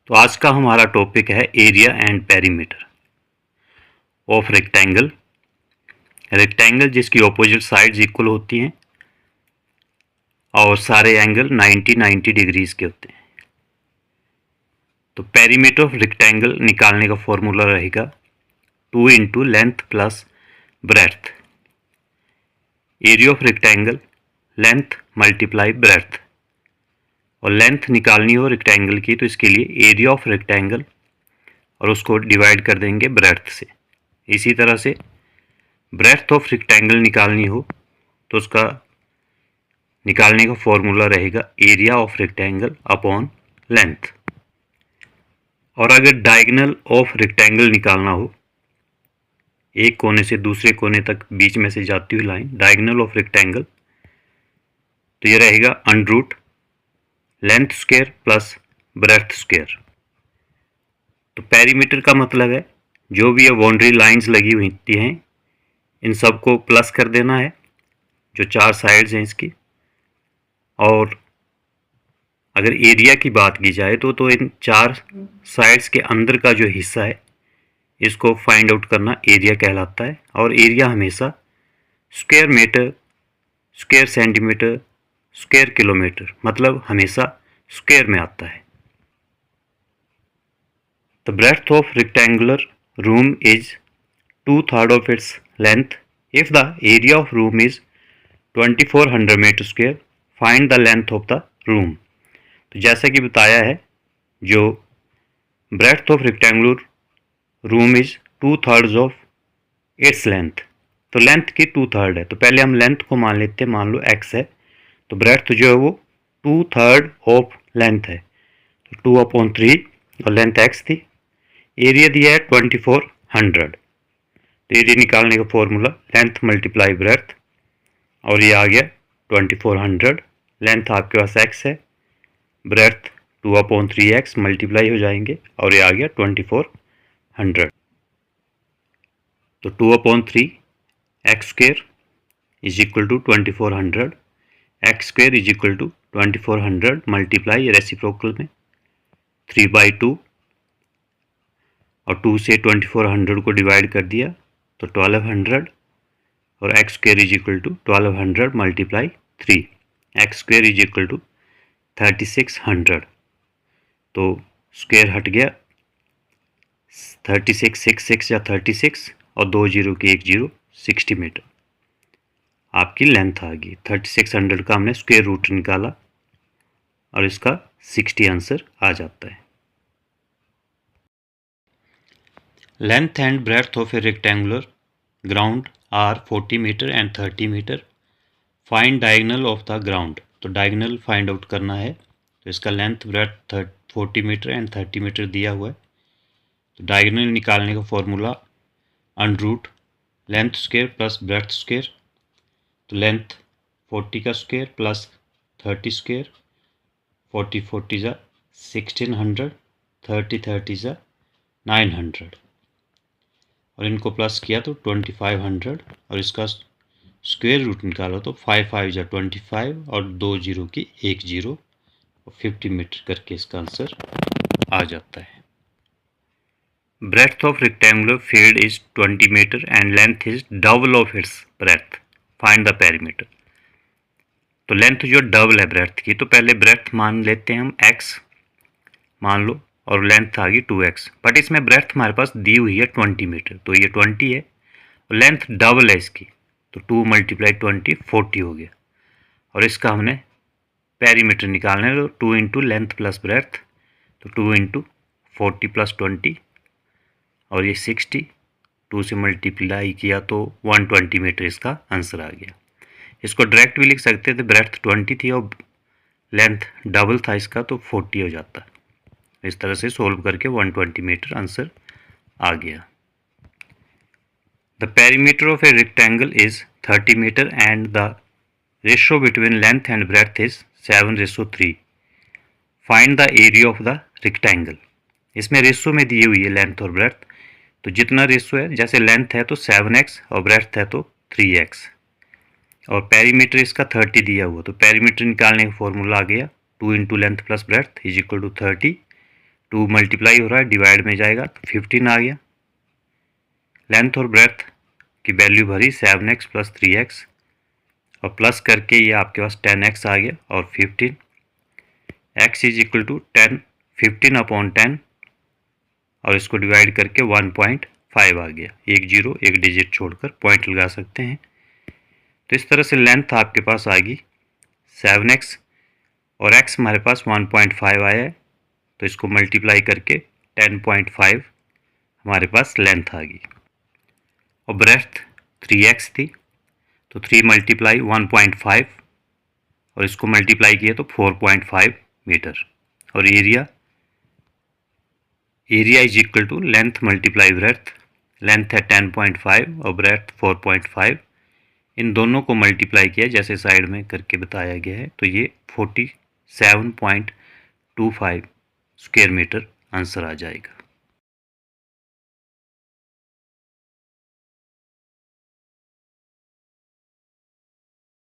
तो आज का हमारा टॉपिक है area and perimeter of rectangle. Rectangle जिसकी ऑपोजिट साइड्स इक्वल होती हैं और सारे एंगल 90 डिग्रीज के होते हैं। तो पेरीमीटर ऑफ रेक्टेंगल निकालने का फॉर्मूला रहेगा 2 into length plus breadth. Area of rectangle length multiply breadth, और लेंथ निकालनी हो रेक्टेंगल की तो इसके लिए एरिया ऑफ रेक्टेंगल और उसको डिवाइड कर देंगे ब्रेड्थ से। इसी तरह से ब्रेड्थ ऑफ रेक्टेंगल निकालनी हो तो उसका निकालने का फॉर्मूला रहेगा area of rectangle upon length. और अगर डायगोनल ऑफ रेक्टेंगल निकालना हो, एक कोने से दूसरे कोने तक बीच में से जाती हुई लाइन डायगोनल ऑफ रेक्टेंगल, तो ये रहेगा under length square plus breadth square. तो पेरीमीटर का मतलब है जो भी ये बाउंड्री लाइंस लगी हुई हैं इन सबको प्लस कर देना है, जो चार साइड्स हैं इसकी। और अगर एरिया की बात की जाए तो इन चार साइड्स के अंदर का जो हिस्सा है इसको फाइंड आउट करना एरिया कहलाता है। और एरिया हमेशा square metre, square centimetre, square kilometre, मतलब हमेशा स्क्वायर में आता है। The breadth of rectangular room is 2/3 of its length. If the area of room is 2400 metre square, find the length of the room. तो जैसा कि बताया है, जो breadth of rectangular room is 2/3 of its length. तो length की 2/3 है, तो पहले हम लेंथ को मान लेते हैं, मान लो x है, तो ब्रेड्थ जो है वो 2/3 ऑफ लेंथ है, तो 2/3 और लेंथ x थी। एरिया दिया है 2400, तो एरिया निकालने का फॉर्मूला लेंथ मल्टीप्लाई ब्रेड्थ, और ये आ गया 2400। लेंथ आपके पास x है, ब्रेड्थ 2/3x मल्टीप्लाई हो जाएंगे और ये आ गया 2400। तो 2/3 x square is equal to 2400, x square is equal to 2400 multiply reciprocal में 3/2, और 2 से 2400 को डिवाइड कर दिया तो 1200, और x square is equal to 1200 multiply 3, x square is equal to 3600। तो स्क्वायर हट गया 36 या 36, और 2 जीरो की 1 जीरो, 60 मीटर आपकी लेंथ आ गई। 3600 का हमने स्क्वायर रूट निकाला और इसका 60 आंसर आ जाता है। Length and breadth of a rectangular ground are 40 metre and 30 metre. Find diagonal of the ground. तो डायगोनल फाइंड आउट करना है, तो इसका length breadth 40 metre and 30 metre दिया हुआ है। तो डायगोनल निकालने का formula under length square plus breadth square. तो लेंथ 40 का स्क्वायर प्लस 30 स्क्वायर, 40 जा 1600, 30 जा 900, और इनको प्लस किया तो 2500, और इसका स्क्वायर रूट निकालो तो 5 जा 25, और 2 जीरो की 1 जीरो, और 50 मीटर करके इसका आंसर आ जाता है। Breadth of rectangular field is 20 metre and length is double of its breadth. Find the perimeter. तो लेंथ जो डबल है ब्रेड्थ की, तो पहले ब्रेड्थ मान लेते हैं हम x मान लो, और लेंथ आ गई 2x, बट इसमें ब्रेड्थ हमारे पास दी हुई है 20 मीटर, तो ये 20 है, और लेंथ डबल है इसकी, तो 2 × 20 40 हो गया। और इसका हमने पेरीमीटर निकालना है, तो 2 इंटू लेंथ प्लस ब्रेड्थ, तो 2 इंटू 40 प्लस 20, और ये 60, 2 से मल्टीप्लाई किया तो 120 मीटर इसका आंसर आ गया। इसको डायरेक्ट भी लिख सकते थे, ब्रेड्थ 20 थी और लेंथ डबल था इसका, तो 40 हो जाता। इस तरह से सोल्व करके 120 मीटर आंसर आ गया। The perimeter of a rectangle is 30 metre and the ratio between length and breadth is 7:3। Find the area of the rectangle. इसमें रेशो में दिए हुई है लेंथ और ब्रेड्थ, तो जितना रेशो है, जैसे लेंथ है तो 7x और ब्रेड्थ है तो 3x, और पेरीमीटर इसका 30 दिया हुआ, तो पेरीमीटर निकालने का फॉर्मूला आ गया 2 into length plus breadth is equal to 30, 2 multiply हो रहा है, डिवाइड में जाएगा तो 15 आ गया। लेंथ और ब्रेथ की वैल्यू भरी 7x प्लस 3x और प्लस करके ये आपके पास 10x आ गया और 15 x is equal to 10 15 upon 10 और इसको डिवाइड करके 1.5 आ गया। एक जीरो एक डिजिट छोड़कर पॉइंट लगा सकते हैं। तो इस तरह से लेंथ आपके पास आएगी 7x और x हमारे पास 1.5 आया है, तो इसको मल्टीप्लाई करके 10.5 हमारे पास लेंथ आ गई। और ब्रेथ 3x थी, तो 3 मल्टीप्लाई 1.5 और इसको मल्टीप्लाई किया तो 4.5 मीटर। और area is equal to length multiply breadth. Length है 10.5 और ब्रेथ 4.5, इन दोनों को मल्टीप्लाई किया जैसे साइड में करके बताया गया है, तो ये 47.25 स्क्वायर मीटर आंसर आ जाएगा।